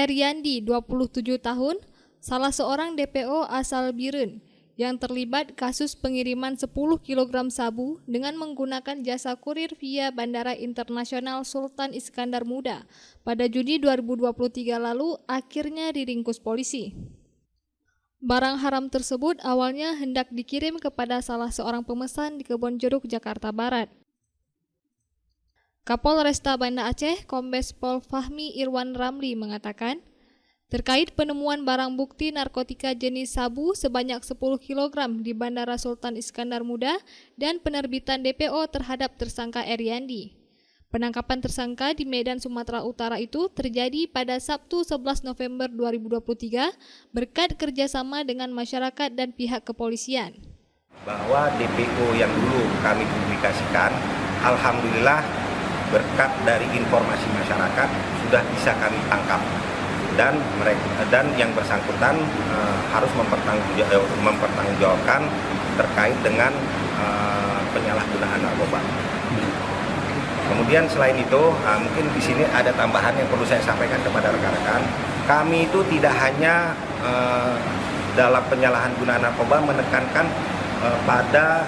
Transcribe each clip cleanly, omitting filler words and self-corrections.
Eriandi, 27 tahun, salah seorang DPO asal Biren, yang terlibat kasus pengiriman 10 kg sabu dengan menggunakan jasa kurir via Bandara Internasional Sultan Iskandar Muda pada Juni 2023 lalu akhirnya diringkus polisi. Barang haram tersebut awalnya hendak dikirim kepada salah seorang pemesan di Kebonjeruk, Jakarta Barat. Kapolresta Banda Aceh, Kombes Pol Fahmi Irwan Ramli mengatakan, terkait penemuan barang bukti narkotika jenis sabu sebanyak 10 kg di Bandara Sultan Iskandar Muda dan penerbitan DPO terhadap tersangka Eriandi. Penangkapan tersangka di Medan, Sumatera Utara itu terjadi pada Sabtu 11 November 2023 berkat kerjasama dengan masyarakat dan pihak kepolisian. Bahwa DPO yang dulu kami publikasikan, alhamdulillah berkat dari informasi masyarakat sudah bisa kami tangkap. Dan yang bersangkutan harus mempertanggungjawabkan terkait dengan penyalahgunaan narkoba. Kemudian selain itu, mungkin di sini ada tambahan yang perlu saya sampaikan kepada rekan-rekan. Kami itu tidak hanya dalam penyalahgunaan narkoba menekankan pada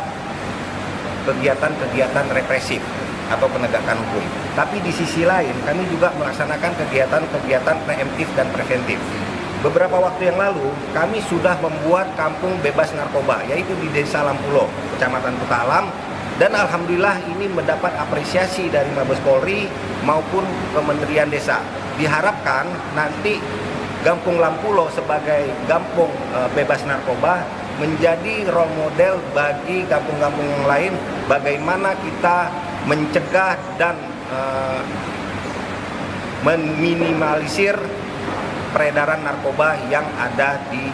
kegiatan-kegiatan represif atau penegakan hukum. Tapi di sisi lain kami juga melaksanakan kegiatan-kegiatan preemptif dan preventif. Beberapa waktu yang lalu kami sudah membuat kampung bebas narkoba, yaitu di Desa Lampulo, Kecamatan Kuta Alam, dan alhamdulillah ini mendapat apresiasi dari Mabes Polri maupun Kementerian Desa. Diharapkan nanti Kampung Lampulo sebagai kampung bebas narkoba menjadi role model bagi kampung-kampung yang lain bagaimana kita mencegah dan meminimalisir peredaran narkoba yang ada di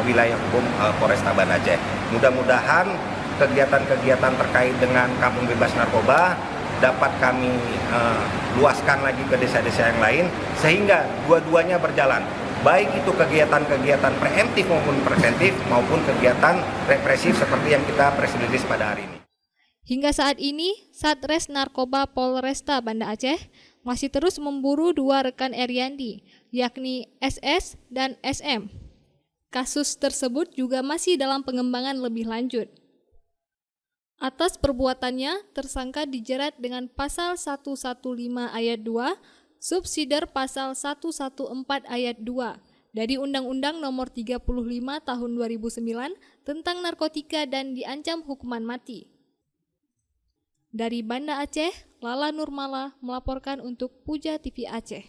wilayah hukum Polresta Banda Aceh. Mudah-mudahan kegiatan-kegiatan terkait dengan kampung bebas narkoba dapat kami luaskan lagi ke desa-desa yang lain sehingga dua-duanya berjalan. Baik itu kegiatan-kegiatan preemptif maupun preventif maupun kegiatan represif seperti yang kita press release pada hari ini. Hingga saat ini, Satres Narkoba Polresta Banda Aceh masih terus memburu dua rekan Eriandi, yakni SS dan SM. Kasus tersebut juga masih dalam pengembangan lebih lanjut. Atas perbuatannya, tersangka dijerat dengan Pasal 115 Ayat 2, Subsider Pasal 114 Ayat 2 dari Undang-Undang Nomor 35 Tahun 2009 tentang narkotika dan diancam hukuman mati. Dari Banda Aceh, Lala Nurmala melaporkan untuk Puja TV Aceh.